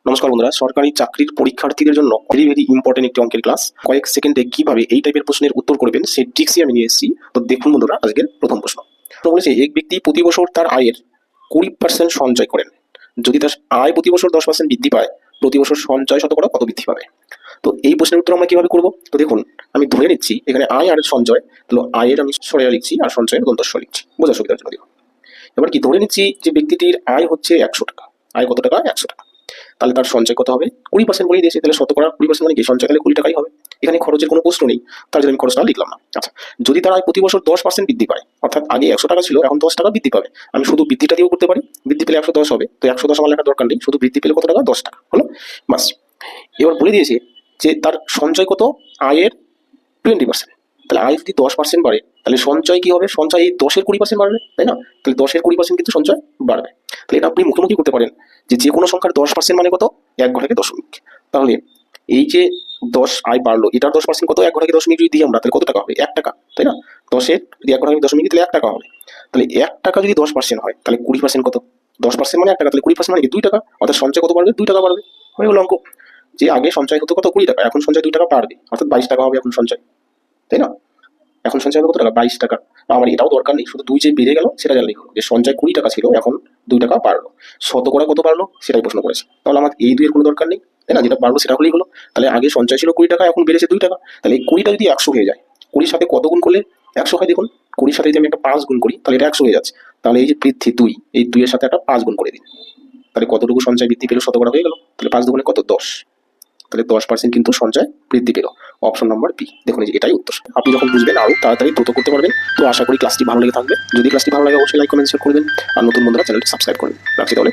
নমস্কার বন্ধুরা, সরকারি চাকরির পরীক্ষার্থীদের জন্য ভেরি ইম্পর্টেন্ট একটি অঙ্কের ক্লাস। কয়েক সেকেন্ডে কিভাবে এই টাইপের প্রশ্নের উত্তর করবেন সেই ট্রিক্সই আমি নিয়ে এসেছি। তো দেখুন বন্ধুরা, আজকের প্রথম প্রশ্ন বলেছে এক ব্যক্তি প্রতি বছর তার আয়ের 20% সঞ্চয় করেন। যদি তার আয় প্রতি বছর 10% বৃদ্ধি পায়, প্রতি বছর সঞ্চয় শতকরা কত বৃদ্ধি পাবে? তো এই প্রশ্নের উত্তর আমরা কিভাবে করবো? তো দেখুন, আমি ধরে নিচ্ছি এখানে আয় আর সঞ্চয়, তাহলে আয়ের আমি সরেয়া লিখছি আর সঞ্চয়ের দন্তস্ব লিখছি বোঝার সুবিধার জন্য। দেখুন, এবার কি ধরে নিচ্ছি যে ব্যক্তিটির আয় হচ্ছে 100 টাকা। আয় কত টাকা? 100 টাকা। তাহলে তার সঞ্চয় কত হবে? 20% বলেই দিয়েছে, তাহলে শতকরা 20% মানে কি? সঞ্চয় তাহলে 20 টাকাই হবে। এখানে খরচের কোনো প্রশ্ন নেই, তার জন্য আমি খরচটা লিখলাম না। আচ্ছা, যদি তার আয় প্রতি বছর 10% বৃদ্ধি পায়, অর্থাৎ আগে 100 টাকা ছিল, এখন 10 টাকা বৃদ্ধি পাবে, আমি শুধু বৃদ্ধিটা দিয়েও করতে পারি। বৃদ্ধি পেলে 110 হবে, তো 110 আমার লেখার দরকার নেই, শুধু বৃদ্ধি পেলে কত টাকা? 10 টাকা হলো, বাস। এবার বলে দিয়েছে যে তার সঞ্চয় কত? আয়ের 20%। তাহলে আয় যদি 10% বাড়ে, তাহলে সঞ্চয় কি হবে? সঞ্চয় এই 10-এর 20% বাড়বে, তাই না? তাহলে 10-এর 20% কিন্তু সঞ্চয় বাড়বে। তাহলে এটা আপনি মুখোমুখি করতে পারেন যে কোনো সংখ্যার 10% মানে কত? 1 ঘটাকে দশমিক। তাহলে এই যে 10 আয় বাড়লো, এটার 10% কত? 1 ঘটাকে দশমিক যদি দিই আমরা, তাহলে কত টাকা হবে? 1 টাকা, তাই না? 10-এর যদি 1 ঘটাকে দশমিক দিই, তাহলে 1 টাকা হবে। তাহলে 1 টাকা যদি 10% হয়, তাহলে 20% কত? 10% মানে 1 টাকা, তাহলে 20% মানে কি? 2 টাকা। অর্থাৎ সঞ্চয় কত বাড়বে? 2 টাকা বাড়বে। হয়ে গেল অঙ্ক। যে আগে সঞ্চয় হতো কত? 20 টাকা, এখন সঞ্চয় 2 টাকা বাড়বে, অর্থাৎ 22 টাকা হবে এখন সঞ্চয়, তাই না? এখন সঞ্চয় হবে কত টাকা? 22 টাকা। আমার এটাও দরকার নেই, শুধু 2 যে বেড়ে গেল সেটা জানলেই হলো, যে সঞ্চয় 20 টাকা ছিল, এখন 2 টাকা বাড়লো। শতকরা কত বাড়লো সেটাই প্রশ্ন করেছে। তাহলে আমার এই 2 এর কোনো দরকার নেই, তাই না? যেটা বাড়লো সেটা হলেই হলো। তাহলে আগে সঞ্চয় ছিল 20 টাকা, এখন বেড়েছে 2 টাকা। তাহলে এই 20টা যদি 100 হয়ে যায়, 20-র সাথে কত গুণ করলে 100 হয়? দেখুন, 20-র সাথে যদি আমি একটা 5 গুণ করি, তাহলে এটা 100 হয়ে যাচ্ছে। তাহলে এই যে বৃদ্ধি 2, এই 2 এর সাথে একটা 5 গুণ করে দিন, তাহলে কতটুকু সঞ্চয় বৃদ্ধি পেল? শতকরা হয়ে গেল। তাহলে 5 দুগুণে কত? 10। তাহলে 10% কিন্তু সঞ্চয় বৃদ্ধি পেল। Option number B. দেখুন, এই যে এটাই উত্তর। আপনি যখন বুঝবেন আরো তাড়াতাড়ি দ্রুত করতে পারবেন। তো আশা করি ক্লাসটি ভালো লেগে থাকবে। যদি ক্লাসটি ভালো লাগে অবশ্যই লাইক, কমেন্ট, শেয়ার করবেন। আর নতুন বন্ধুরা চ্যানেলটি সাবস্ক্রাইব করবেন। রাখছি তাহলে।